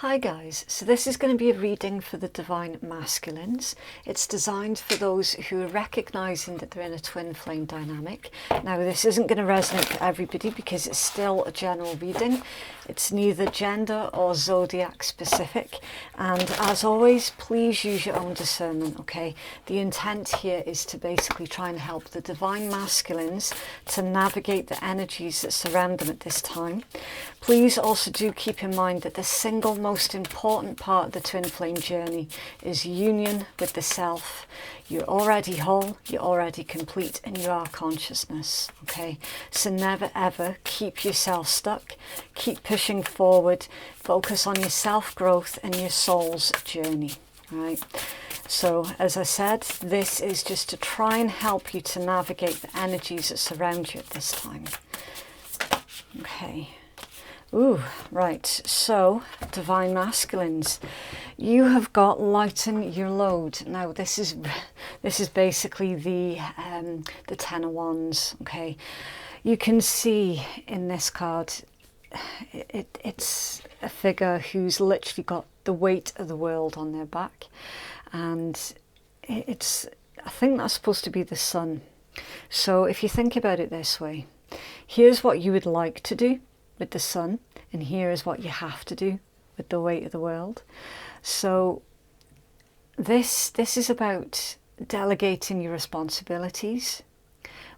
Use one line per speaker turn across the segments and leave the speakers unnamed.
Hi guys, so this is going to be a reading for the Divine Masculines. It's designed for those who are recognising that they're in a twin flame dynamic. Now this isn't going to resonate for everybody because it's still a general reading. It's neither gender or zodiac specific, and as always, please use your own discernment, okay? The intent here is to basically try and help the Divine Masculines to navigate the energies that surround them at this time. Please also do keep in mind that the single most important part of the twin flame journey is union with the self. You're already whole, you're already complete, and you are consciousness, okay? So never ever keep yourself stuck. Keep pushing forward. Focus on your self-growth and your soul's journey, right? So as I said, this is just to try and help you to navigate the energies that surround you at this time. Okay. Ooh, right, so Divine Masculines, you have got Lighten your load. Now this is basically the Ten of Wands, okay? You can see in this card, it's a figure who's literally got the weight of the world on their back, and I think that's supposed to be the sun. So if you think about it this way, here's what you would like to do with the sun, and here is what you have to do with the weight of the world. So this is about delegating your responsibilities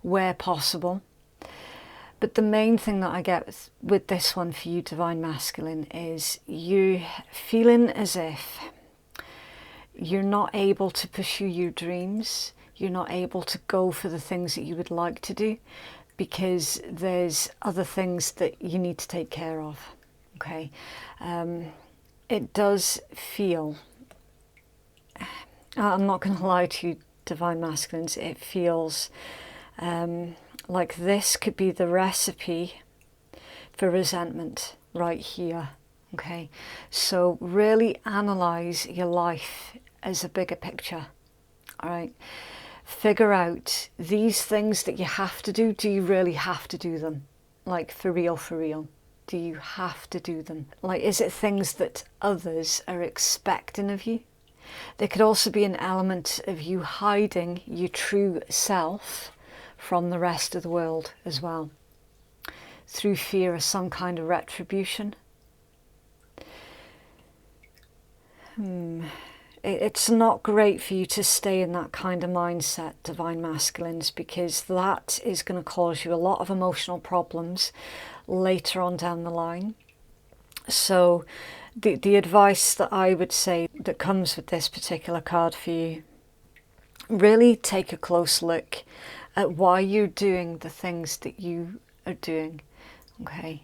where possible. But the main thing that I get with this one for you, Divine Masculine, is you feeling as if you're not able to pursue your dreams, you're not able to go for the things that you would like to do, because there's other things that you need to take care of, okay? It does feel, I'm not going to lie to you, Divine Masculines, it feels like this could be the recipe for resentment right here, okay? So really analyse your life as a bigger picture, all right? Figure out these things that you have to do. Do you really have to do them? Like for real, for real? Do you have to do them? Like, is it things that others are expecting of you? There could also be an element of you hiding your true self from the rest of the world as well, through fear of some kind of retribution. It's not great for you to stay in that kind of mindset, Divine Masculines, because that is going to cause you a lot of emotional problems later on down the line. So the advice that I would say that comes with this particular card for you, really take a close look at why you're doing the things that you are doing, okay?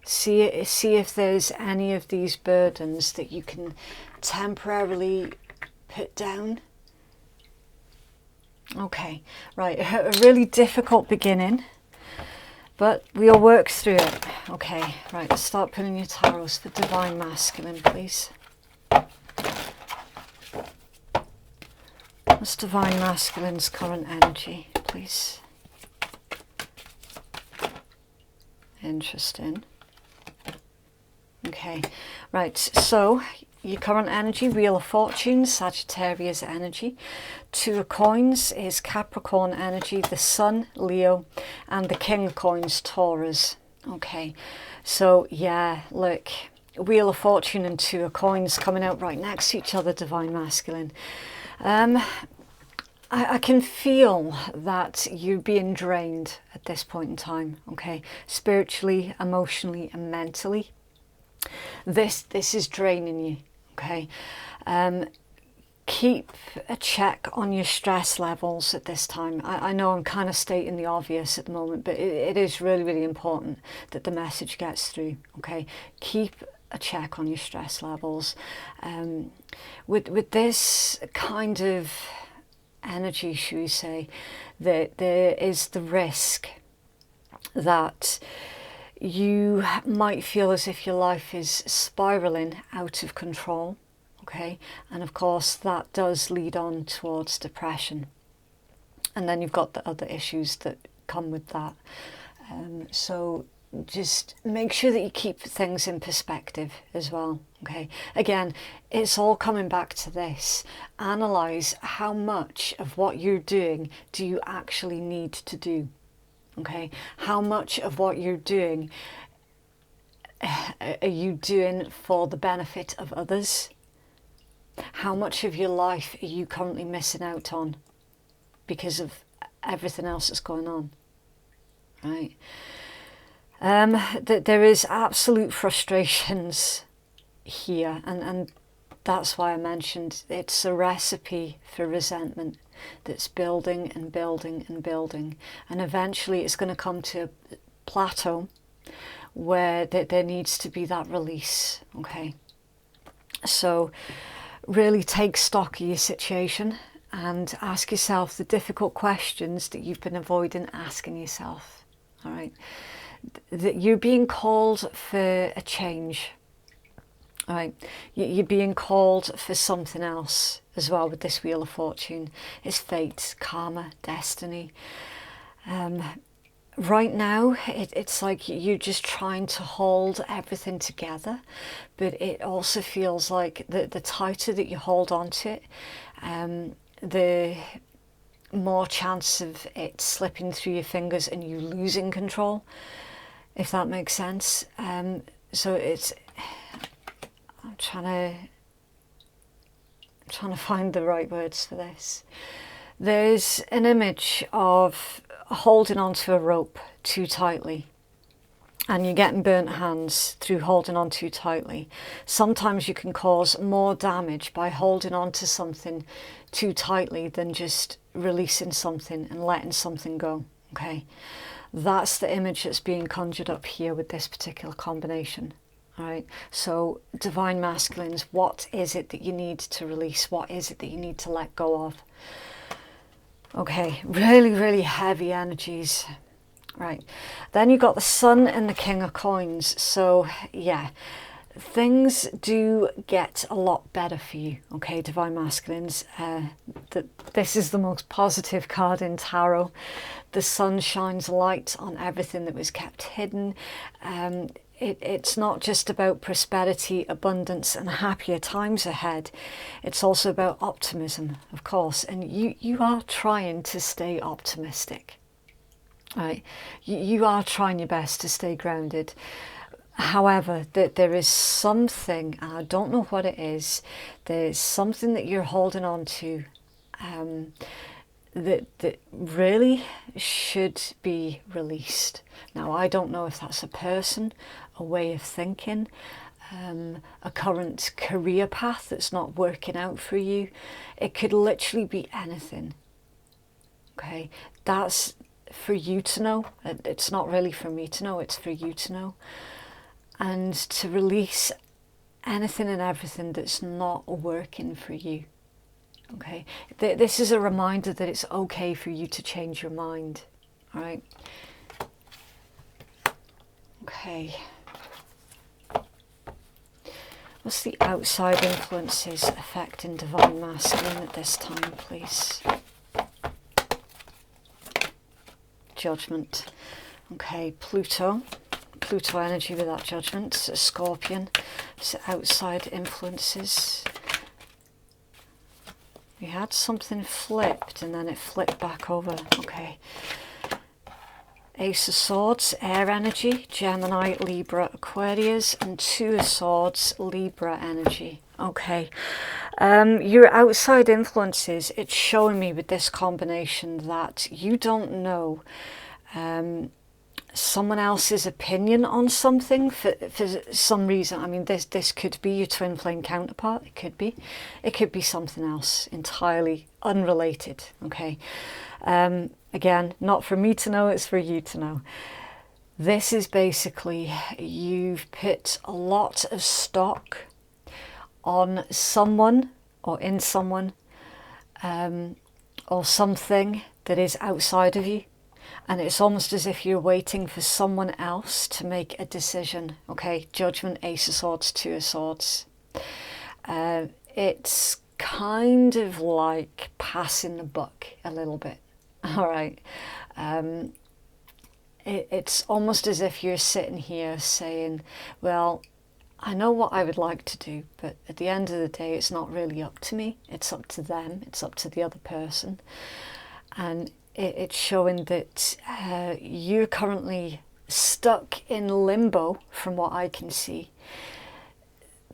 See if there's any of these burdens that you can temporarily put down. Okay, right, a really difficult beginning, but we'll work through it. Okay, right, let's start pulling your tarots for Divine Masculine, please. What's Divine Masculine's current energy, please? Interesting. Okay, right, so your current energy, Wheel of Fortune, Sagittarius energy. Two of Coins is Capricorn energy, the Sun, Leo, and the King of Coins, Taurus. Okay, so yeah, look, Wheel of Fortune and Two of Coins coming out right next to each other, Divine Masculine. I can feel that you're being drained at this point in time, okay? Spiritually, emotionally, and mentally. This is draining you, okay? Keep a check on your stress levels at this time. I know I'm kind of stating the obvious at the moment, but it is really, really important that the message gets through, okay? Keep a check on your stress levels. With this kind of energy, should we say, that there is the risk that you might feel as if your life is spiraling out of control, okay? And of course that does lead on towards depression, and then you've got the other issues that come with that. So just make sure that you keep things in perspective as well. Okay, again, it's all coming back to this. Analyze how much of what you're doing do you actually need to do. Okay, how much of what you're doing are you doing for the benefit of others? How much of your life are you currently missing out on because of everything else that's going on? Right? That there is absolute frustrations here, and that's why I mentioned it's a recipe for resentment that's building and building and building, and eventually it's going to come to a plateau where there needs to be that release. Okay, so really take stock of your situation and ask yourself the difficult questions that you've been avoiding asking yourself. All right, that you're being called for a change. All right, you're being called for something else as well with this Wheel of Fortune. It's fate, karma, destiny. Right now, it's like you're just trying to hold everything together, but it also feels like the tighter that you hold on to it, the more chance of it slipping through your fingers and you losing control, if that makes sense. So it's... I'm trying to find the right words for this. There's an image of holding onto a rope too tightly, and you're getting burnt hands through holding on too tightly. Sometimes you can cause more damage by holding on to something too tightly than just releasing something and letting something go. Okay, that's the image that's being conjured up here with this particular combination. All right, so divine masculines, what is it that you need to release? What is it that you need to let go of? Okay, really, really heavy energies. Right, then you've got the Sun and the King of Coins. So yeah, things do get a lot better for you. Okay, divine masculines. This is the most positive card in tarot. The sun shines light on everything that was kept hidden. It's not just about prosperity, abundance and happier times ahead. It's also about optimism, of course. And you are trying to stay optimistic. Right? You are trying your best to stay grounded. However, there is something, and I don't know what it is, there's something that you're holding on to that really should be released. Now, I don't know if that's a person, a way of thinking, a current career path that's not working out for you. It could literally be anything. Okay, that's for you to know. It's not really for me to know, it's for you to know. And to release anything and everything that's not working for you. Okay, this is a reminder that it's okay for you to change your mind. All right. Okay. What's the outside influences affecting divine masculine at this time, please? Judgment. Okay, Pluto energy with that judgment. Scorpion. So outside influences. We had something flipped and then it flipped back over. Okay. Ace of Swords, air energy, Gemini, Libra, Aquarius, and Two of Swords, Libra energy. Okay. Your outside influences, it's showing me with this combination that you don't know someone else's opinion on something for some reason. I mean, this could be your twin flame counterpart. It could be something else entirely unrelated. Okay. Again, not for me to know, it's for you to know. This is basically you've put a lot of stock on someone or in someone or something that is outside of you. And it's almost as if you're waiting for someone else to make a decision. Okay, Judgment, Ace of Swords, Two of Swords. It's kind of like passing the buck a little bit. All right. it's almost as if you're sitting here saying, well, I know what I would like to do, but at the end of the day, it's not really up to me. It's up to them. It's up to the other person. And it's showing that you're currently stuck in limbo, from what I can see,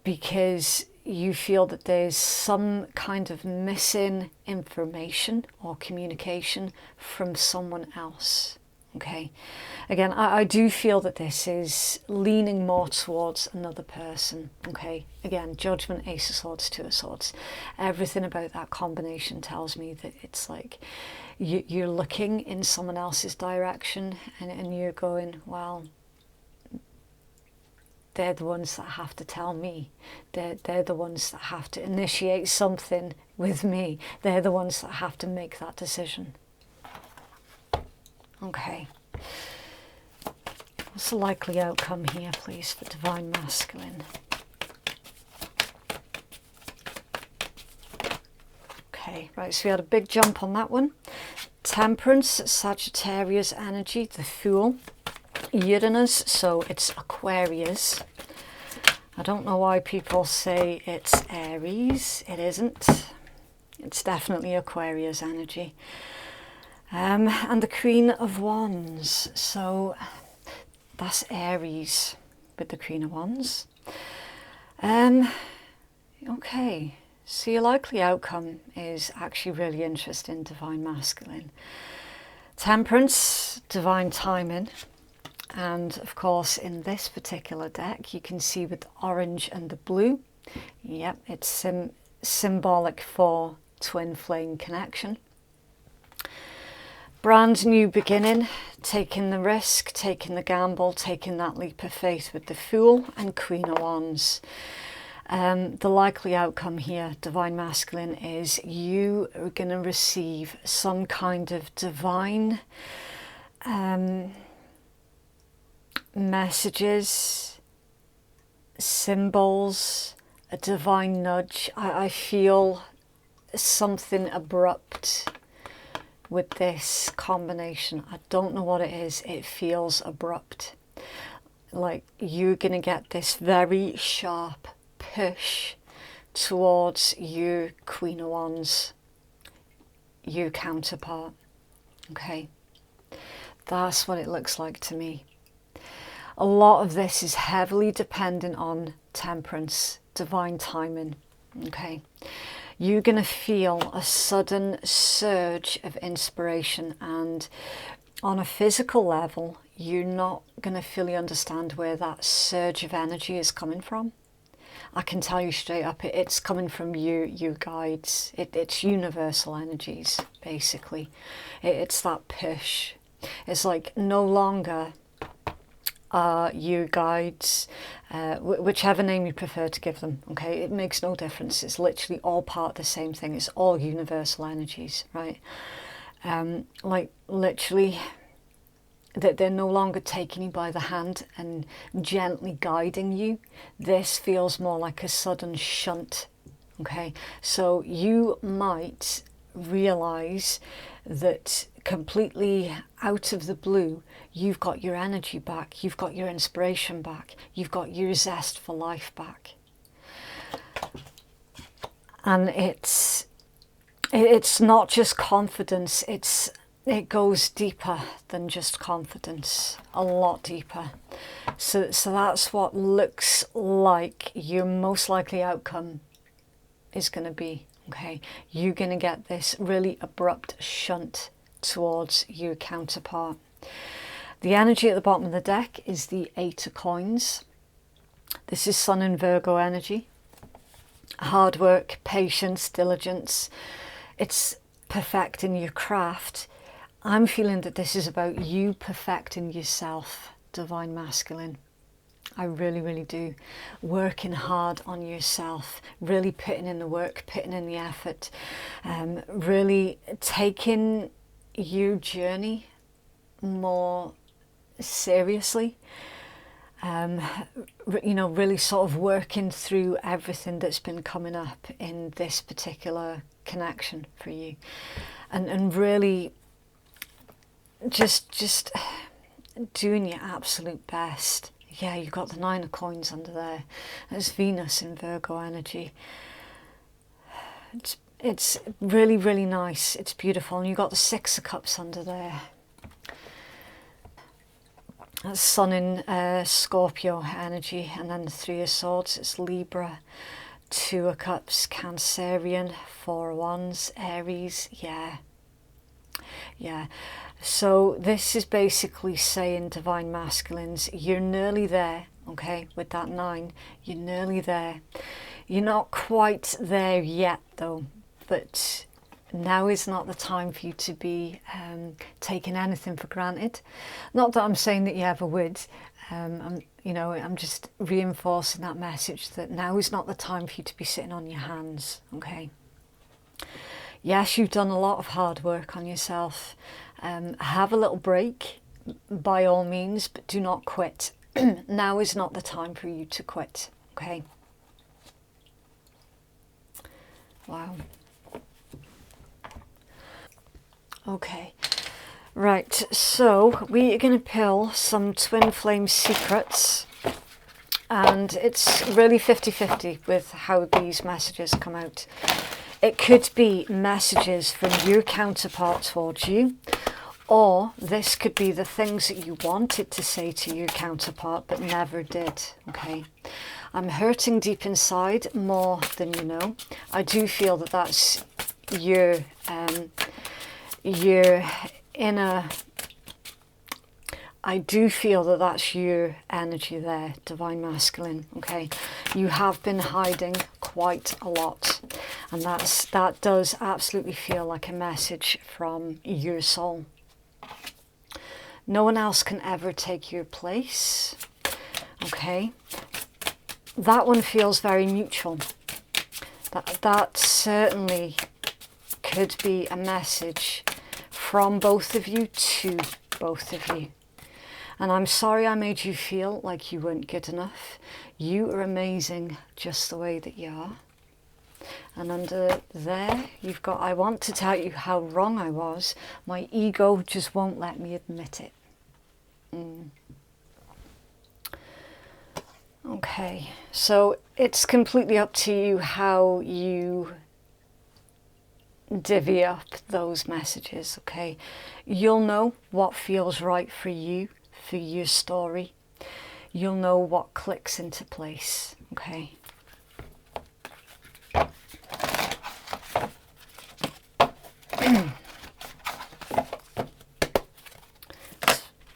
because you feel that there's some kind of missing information or communication from someone else. Okay, again, I do feel that this is leaning more towards another person. Okay, again, Judgment, Ace of Swords, Two of Swords. Everything about that combination tells me that it's like you're looking in someone else's direction, and you're going, well, they're the ones that have to tell me. They're the ones that have to initiate something with me. They're the ones that have to make that decision. Okay. What's the likely outcome here, please, for Divine Masculine? Okay, right, so we had a big jump on that one. Temperance, Sagittarius energy, the Fool. Uranus, so it's Aquarius. I don't know why people say it's Aries. It isn't. It's definitely Aquarius energy. And the Queen of Wands, so that's Aries with the Queen of Wands. Okay, so your likely outcome is actually really interesting, Divine Masculine. Temperance, Divine Timing, and of course in this particular deck you can see with the orange and the blue, yep, it's symbolic for twin flame connection. Brand new beginning, taking the risk, taking the gamble, taking that leap of faith with the Fool and Queen of Wands. The likely outcome here, Divine Masculine, is you are going to receive some kind of divine messages, symbols, a divine nudge. I feel something abrupt with this combination. I don't know what it is. It feels abrupt. Like you're going to get this very sharp push towards your Queen of Wands, your counterpart. Okay, that's what it looks like to me. A lot of this is heavily dependent on temperance, divine timing. Okay, you're going to feel a sudden surge of inspiration, and on a physical level you're not going to fully understand where that surge of energy is coming from. I can tell you straight up, it's coming from you guides. It's universal energies, basically. It's that push. It's like no longer you guides, whichever name you prefer to give them, okay, it makes no difference. It's literally all part of the same thing. It's all universal energies, right? Like literally that they're no longer taking you by the hand and gently guiding you. This feels more like a sudden shunt. Okay, so you might realize that completely out of the blue, you've got your energy back, you've got your inspiration back, you've got your zest for life back. And it's not just confidence, it goes deeper than just confidence, a lot deeper. So that's what looks like your most likely outcome is going to be. Okay, you're going to get this really abrupt shunt towards your counterpart. The energy at the bottom of the deck is the Eight of Coins. This is Sun and Virgo energy. Hard work, patience, diligence. It's perfecting your craft. I'm feeling that this is about you perfecting yourself, Divine Masculine. I really, really do. Working hard on yourself, really putting in the work, putting in the effort, really taking your journey more seriously. You know, really sort of working through everything that's been coming up in this particular connection for you, and really just doing your absolute best. Yeah, you've got the 9 of coins under there. There's Venus in Virgo energy. It's really, really nice. It's beautiful. And you've got the 6 of cups under there. That's Sun in Scorpio energy. And then the 3 of swords, it's Libra. 2 of cups, Cancerian. 4 of wands, Aries. Yeah. So this is basically saying, divine masculines, you're nearly there, okay, with that 9. You're nearly there. You're not quite there yet, though, but now is not the time for you to be taking anything for granted. Not that I'm saying that you ever would. I'm just reinforcing that message that now is not the time for you to be sitting on your hands, okay? Yes, you've done a lot of hard work on yourself. Have a little break, by all means, but do not quit. Now is not the time for you to quit, okay? Wow. Okay. Right, so we are going to pull some twin flame secrets, and it's really 50-50 with how these messages come out. It could be messages from your counterpart towards you, or this could be the things that you wanted to say to your counterpart but never did, okay? I'm hurting deep inside more than you know. I do feel that that's your inner... I do feel that that's your energy there, divine masculine, okay? You have been hiding quite a lot, and that does absolutely feel like a message from your soul. No one else can ever take your place, okay? That one feels very mutual. That certainly could be a message from both of you to both of you. And I'm sorry I made you feel like you weren't good enough. You are amazing just the way that you are. And under there, you've got, I want to tell you how wrong I was. My ego just won't let me admit it. Okay, so it's completely up to you how you divvy up those messages, okay? You'll know what feels right for you, for your story. You'll know what clicks into place, okay?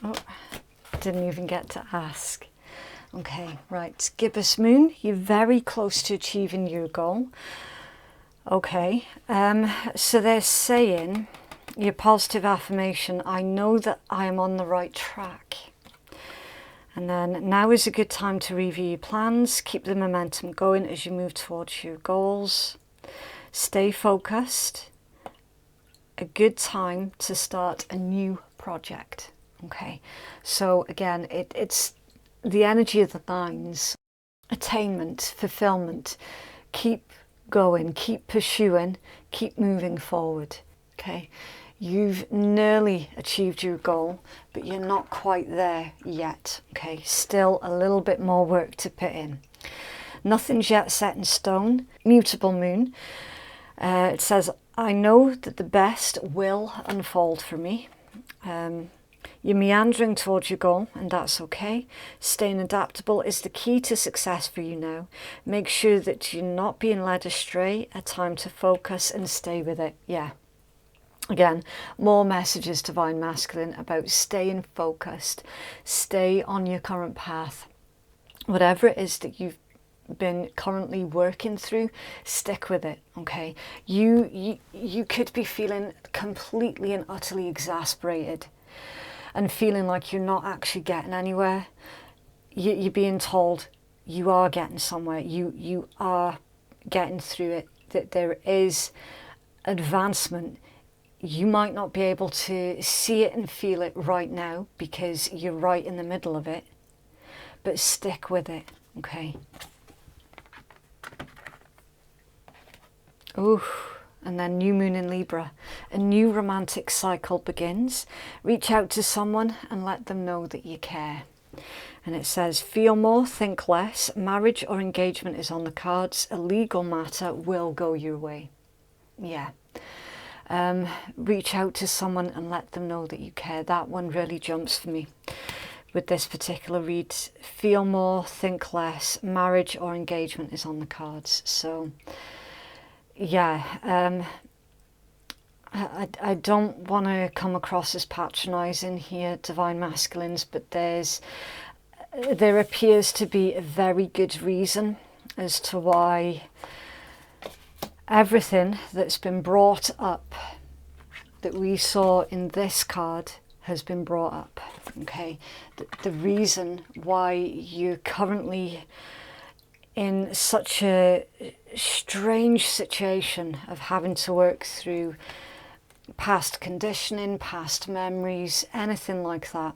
Oh, didn't even get to ask. Okay, right, Gibbous Moon, you're very close to achieving your goal. Okay, so they're saying, your positive affirmation, I know that I am on the right track. And then, now is a good time to review your plans, keep the momentum going as you move towards your goals. Stay focused. A good time to start a new project. Okay, so again, it's the energy of the 9s. Attainment, fulfillment. Keep going, keep pursuing, keep moving forward. Okay, you've nearly achieved your goal, but you're not quite there yet. Okay, still a little bit more work to put in. Nothing's yet set in stone. Mutable moon. It says, I know that the best will unfold for me. You're meandering towards your goal, and that's okay. Staying adaptable is the key to success for you now. Make sure that you're not being led astray. A time to focus and stay with it. Yeah. Again, more messages, divine masculine, about staying focused. Stay on your current path. Whatever it is that you've been currently working through, stick with it, okay? You could be feeling completely and utterly exasperated and feeling like you're not actually getting anywhere. You're being told you are getting somewhere. You are getting through it, that there is advancement. You might not be able to see it and feel it right now because you're right in the middle of it, but stick with it, okay? Ooh, and then new moon in Libra. A new romantic cycle begins. Reach out to someone and let them know that you care. And it says, feel more, think less. Marriage or engagement is on the cards. A legal matter will go your way. Yeah. Reach out to someone and let them know that you care. That one really jumps for me with this particular read. Feel more, think less. Marriage or engagement is on the cards. So, yeah. I don't want to come across as patronising here, Divine Masculines, but there appears to be a very good reason as to why everything that's been brought up that we saw in this card has been brought up. Okay, the reason why you're currently in such a strange situation of having to work through past conditioning, past memories, anything like that.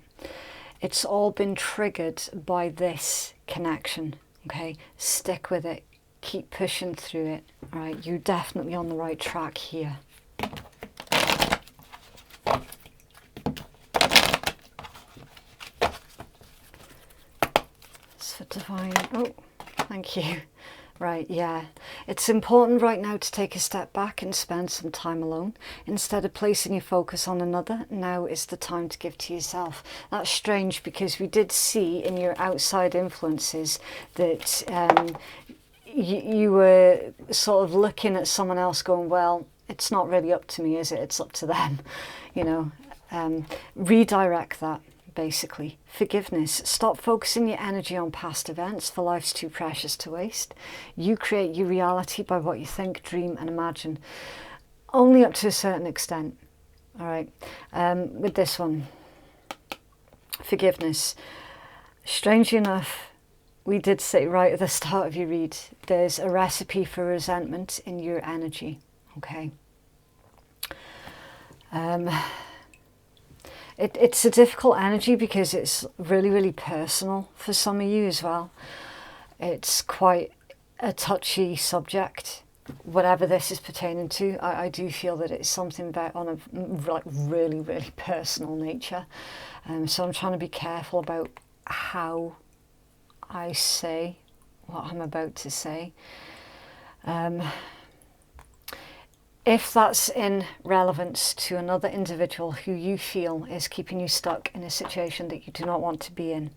It's all been triggered by this connection. Okay, stick with it, keep pushing through it. All right, you're definitely on the right track here. It's for divine. Oh, thank you. Right, yeah. It's important right now to take a step back and spend some time alone. Instead of placing your focus on another, now is the time to give to yourself. That's strange because we did see in your outside influences that you were sort of looking at someone else going, well, it's not really up to me, is it? It's up to them. You know, redirect that. Basically, forgiveness. Stop focusing your energy on past events, for life's too precious to waste. You create your reality by what you think, dream and imagine. Only up to a certain extent. All right. With this one, forgiveness. Strangely enough, we did say right at the start of your read, there's a recipe for resentment in your energy. Okay. It's a difficult energy because it's really, really personal for some of you as well. It's quite a touchy subject, whatever this is pertaining to. I do feel that it's something about on a like really, really personal nature. So I'm trying to be careful about how I say what I'm about to say. If that's in relevance to another individual who you feel is keeping you stuck in a situation that you do not want to be in,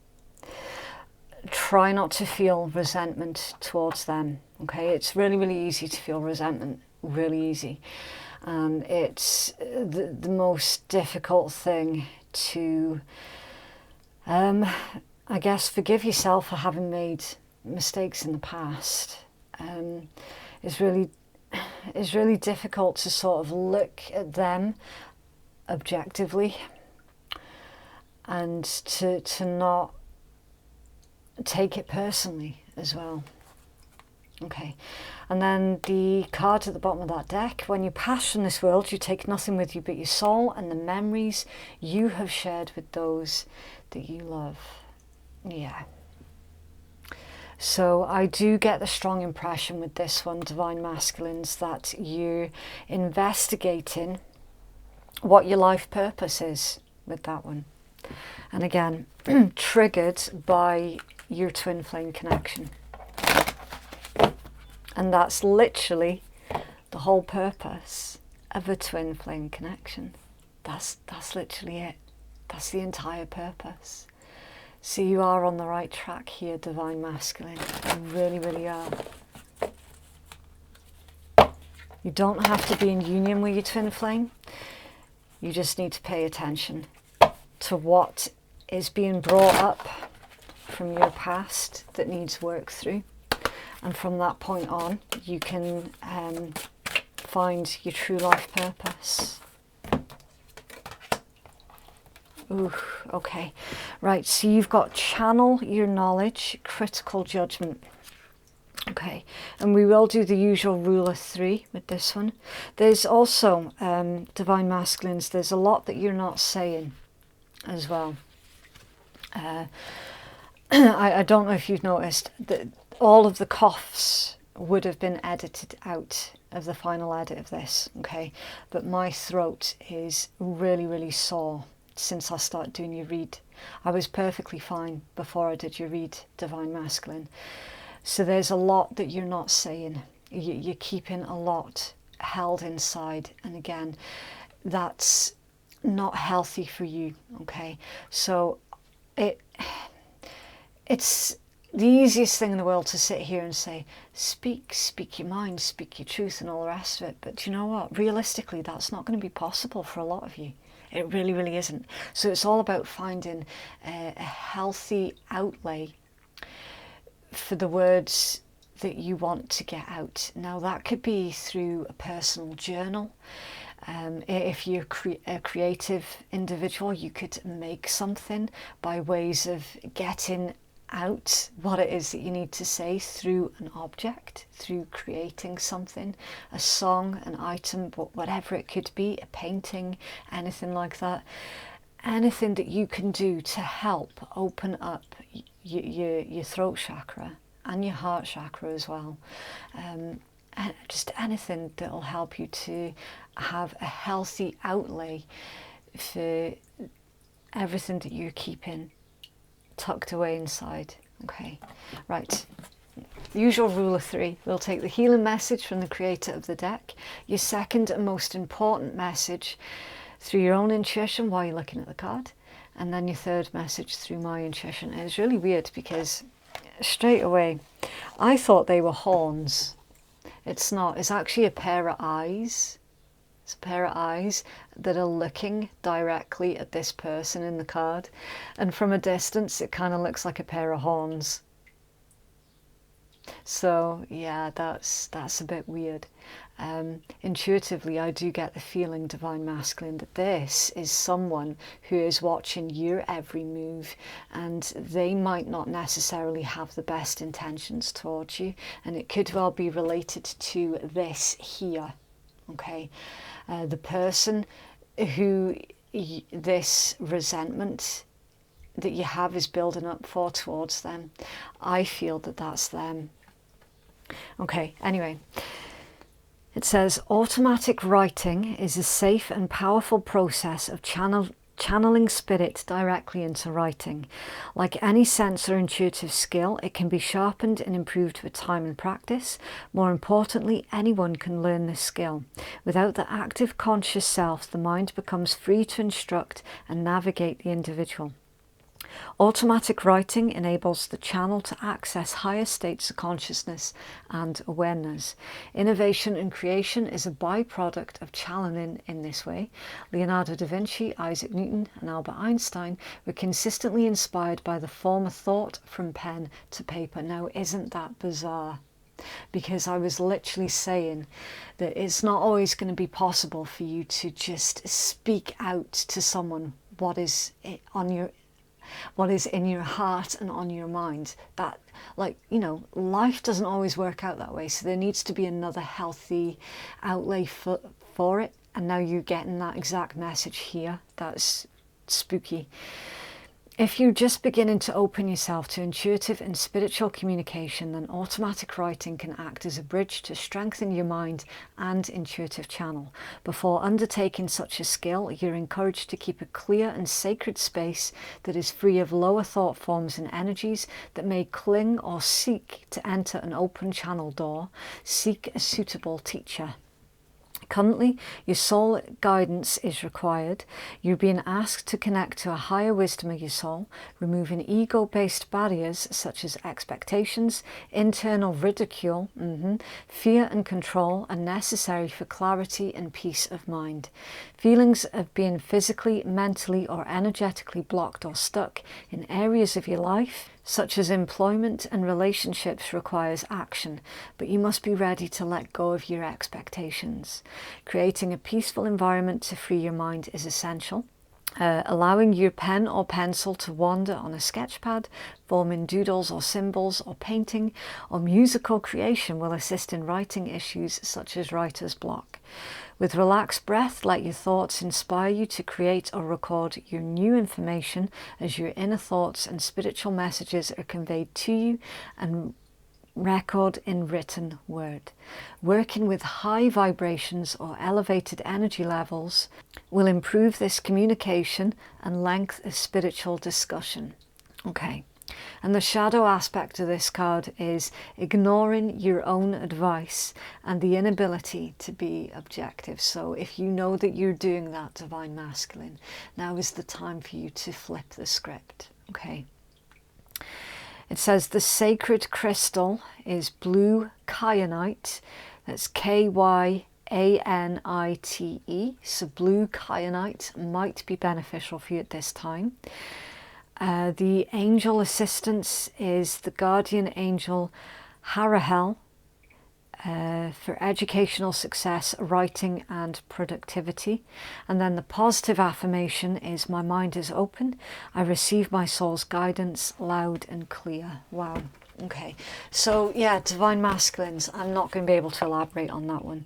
try not to feel resentment towards them. Okay, it's really, really easy to feel resentment, really easy. It's the most difficult thing to, I guess, forgive yourself for having made mistakes in the past. It's really difficult to sort of look at them objectively and to not take it personally as well. Okay, and then the card at the bottom of that deck, when you pass from this world, you take nothing with you but your soul and the memories you have shared with those that you love. Yeah. So I do get the strong impression with this one, Divine Masculines, that you're investigating what your life purpose is with that one. And again, triggered by your twin flame connection. And that's literally the whole purpose of a twin flame connection. That's literally it. That's the entire purpose. So you are on the right track here, Divine Masculine. You really, really are. You don't have to be in union with your twin flame. You just need to pay attention to what is being brought up from your past that needs work through. And from that point on, you can find your true life purpose. Ooh, okay. Right, so you've got channel your knowledge, critical judgment. Okay, and we will do the usual rule of 3 with this one. There's also, Divine Masculines, there's a lot that you're not saying as well. I don't know if you've noticed that all of the coughs would have been edited out of the final edit of this, okay? But my throat is really, really sore since I started doing your read. I was perfectly fine before I did your read, Divine Masculine. So there's a lot that you're not saying. You're keeping a lot held inside. And again, that's not healthy for you, okay? So it's the easiest thing in the world to sit here and say, speak your mind, speak your truth and all the rest of it. But you know what? Realistically, that's not going to be possible for a lot of you. It really, really isn't. So it's all about finding a healthy outlay for the words that you want to get out. Now that could be through a personal journal. If you're a creative individual, you could make something by ways of getting out what it is that you need to say through an object, through creating something, a song, an item, whatever it could be, a painting, anything like that. Anything that you can do to help open up your throat chakra and your heart chakra as well. And just anything that will help you to have a healthy outlay for everything that you're keeping tucked away inside. Okay, right. The usual rule of three. We'll take the healing message from the creator of the deck, your second and most important message through your own intuition while you're looking at the card, and then your third message through my intuition. And it's really weird because straight away I thought they were horns. It's not. It's actually a pair of eyes. It's a pair of eyes that are looking directly at this person in the card, and from a distance it kind of looks like a pair of horns. So yeah, that's a bit weird. Intuitively, I do get the feeling, Divine Masculine, that this is someone who is watching your every move, and they might not necessarily have the best intentions towards you, and it could well be related to this here. Okay, the person who this resentment that you have is building up for towards them, I feel that that's them. Okay, anyway, it says automatic writing is a safe and powerful process of channeling spirit directly into writing. Like any sense or intuitive skill, it can be sharpened and improved with time and practice. More importantly, anyone can learn this skill. Without the active conscious self, the mind becomes free to instruct and navigate the individual. Automatic writing enables the channel to access higher states of consciousness and awareness. Innovation and creation is a byproduct of channeling in this way. Leonardo da Vinci, Isaac Newton and Albert Einstein were consistently inspired by the former thought from pen to paper. Now, isn't that bizarre? Because I was literally saying that it's not always going to be possible for you to just speak out to someone what is in your heart and on your mind. That, like, you know, life doesn't always work out that way, so there needs to be another healthy outlay for it. And now you're getting that exact message here. That's spooky. If you're just beginning to open yourself to intuitive and spiritual communication, then automatic writing can act as a bridge to strengthen your mind and intuitive channel. Before undertaking such a skill, you're encouraged to keep a clear and sacred space that is free of lower thought forms and energies that may cling or seek to enter an open channel door. Seek a suitable teacher. Currently, your soul guidance is required. You're being asked to connect to a higher wisdom of your soul, removing ego-based barriers such as expectations, internal ridicule, fear and control are necessary for clarity and peace of mind. Feelings of being physically, mentally or energetically blocked or stuck in areas of your life, such as employment and relationships, requires action, but you must be ready to let go of your expectations. Creating a peaceful environment to free your mind is essential. Allowing your pen or pencil to wander on a sketch pad, forming doodles or symbols or painting or musical creation will assist in writing issues such as writer's block. With relaxed breath, let your thoughts inspire you to create or record your new information as your inner thoughts and spiritual messages are conveyed to you and record in written word. Working with high vibrations or elevated energy levels will improve this communication and length of spiritual discussion. Okay. And the shadow aspect of this card is ignoring your own advice and the inability to be objective. So if you know that you're doing that, Divine Masculine, now is the time for you to flip the script. Okay. It says the sacred crystal is blue kyanite. That's Kyanite. So blue kyanite might be beneficial for you at this time. The angel assistance is the guardian angel Harahel for educational success, writing and productivity. And then the positive affirmation is my mind is open. I receive my soul's guidance loud and clear. Wow. Okay. So yeah, Divine Masculines, I'm not going to be able to elaborate on that one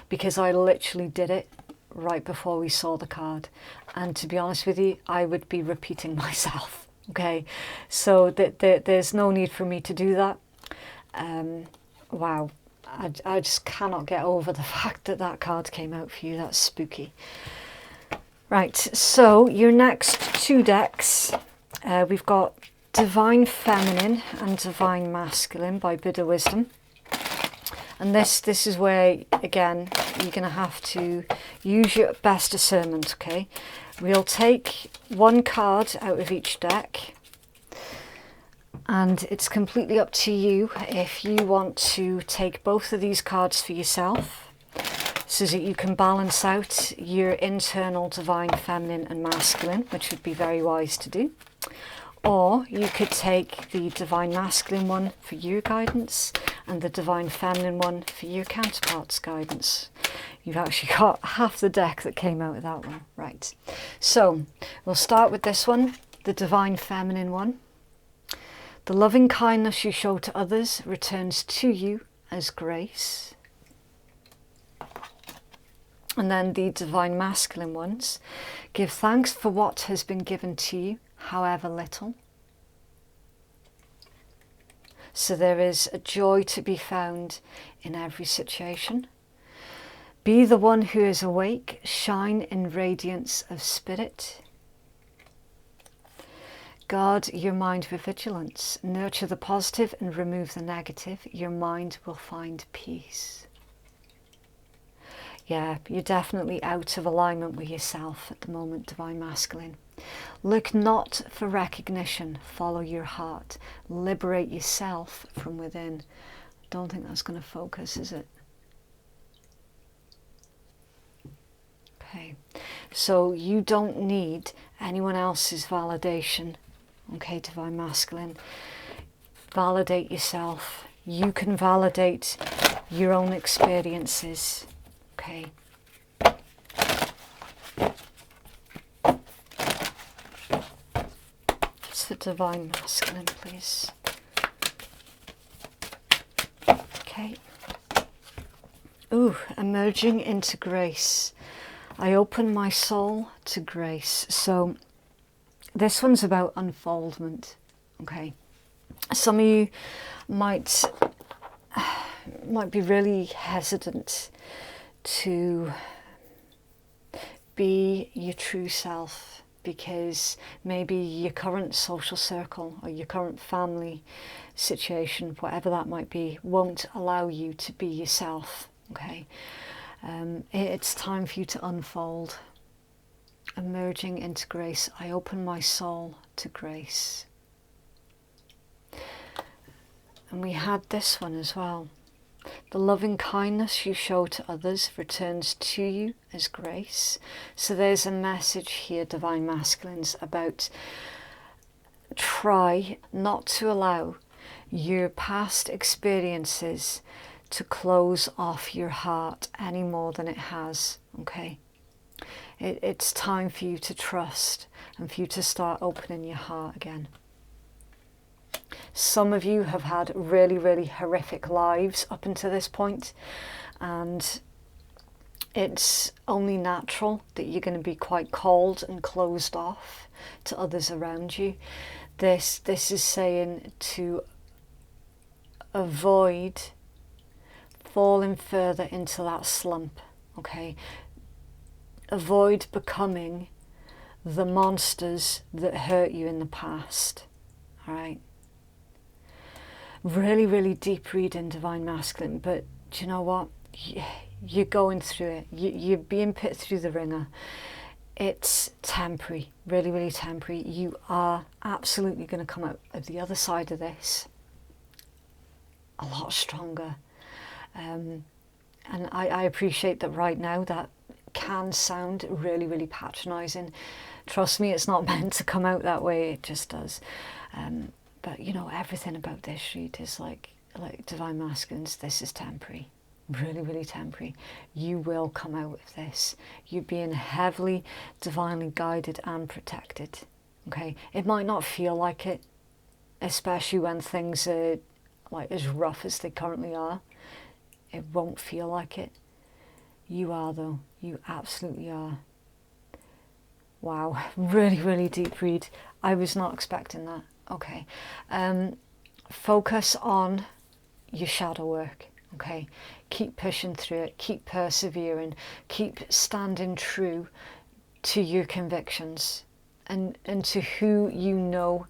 because I literally did it right before we saw the card, and to be honest with you, I would be repeating myself. Okay, so there's no need for me to do that. Wow, I just cannot get over the fact that that card came out for you. That's spooky. Right, so your next two decks, we've got Divine Feminine and Divine Masculine by Buddha Wisdom. And this is where, again, you're going to have to use your best discernment, okay? We'll take one card out of each deck, and it's completely up to you if you want to take both of these cards for yourself so that you can balance out your internal Divine Feminine and Masculine, which would be very wise to do. Or you could take the Divine Masculine one for your guidance and the Divine Feminine one for your counterpart's guidance. You've actually got half the deck that came out of that one. Right, so we'll start with this one, the Divine Feminine one. The loving kindness you show to others returns to you as grace. And then the Divine Masculine ones. Give thanks for what has been given to you, however little. So there is a joy to be found in every situation. Be the one who is awake, shine in radiance of spirit. Guard your mind with vigilance. Nurture the positive and remove the negative. Your mind will find peace. Yeah, you're definitely out of alignment with yourself at the moment, Divine Masculine. Look not for recognition, follow your heart. Liberate yourself from within. Don't think that's going to focus, is it? Okay, so you don't need anyone else's validation. Okay, Divine Masculine. Validate yourself. You can validate your own experiences. Okay. It's the Divine Masculine, please. Okay. Ooh, emerging into grace. I open my soul to grace. So this one's about unfoldment. Okay. Some of you might be really hesitant to be your true self because maybe your current social circle or your current family situation, whatever that might be, won't allow you to be yourself. Okay, it's time for you to unfold. Emerging into grace. I open my soul to grace. And we had this one as well. The loving kindness you show to others returns to you as grace. So there's a message here, Divine Masculines, about try not to allow your past experiences to close off your heart any more than it has. Okay, it's time for you to trust and for you to start opening your heart again. Some of you have had really, really horrific lives up until this point, and it's only natural that you're going to be quite cold and closed off to others around you. This is saying to avoid falling further into that slump, okay? Avoid becoming the monsters that hurt you in the past, all right? Really, really deep reading, Divine Masculine, but do you know what? You're going through it. You're being put through the ringer. It's temporary, really, really temporary. You are absolutely going to come out of the other side of this a lot stronger. And I appreciate that right now that can sound really, really patronising. Trust me, it's not meant to come out that way. It just does. But you know, everything about this read is like Divine Masculines, this is temporary. Really, really temporary. You will come out of this. You're being heavily divinely guided and protected. Okay, it might not feel like it, especially when things are like as rough as they currently are. It won't feel like it. You are though. You absolutely are. Wow, really, really deep read. I was not expecting that. Okay, focus on your shadow work. Okay, keep pushing through it, keep persevering, keep standing true to your convictions and to who you know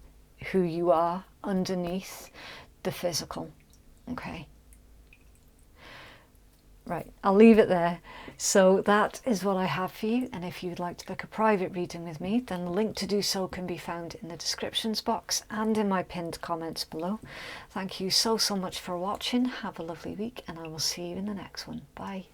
who you are underneath the physical. Okay. Right, I'll leave it there. So that is what I have for you, and if you'd like to book a private reading with me, then the link to do so can be found in the descriptions box and in my pinned comments below. Thank you so much for watching. Have a lovely week, and I will see you in the next one. Bye.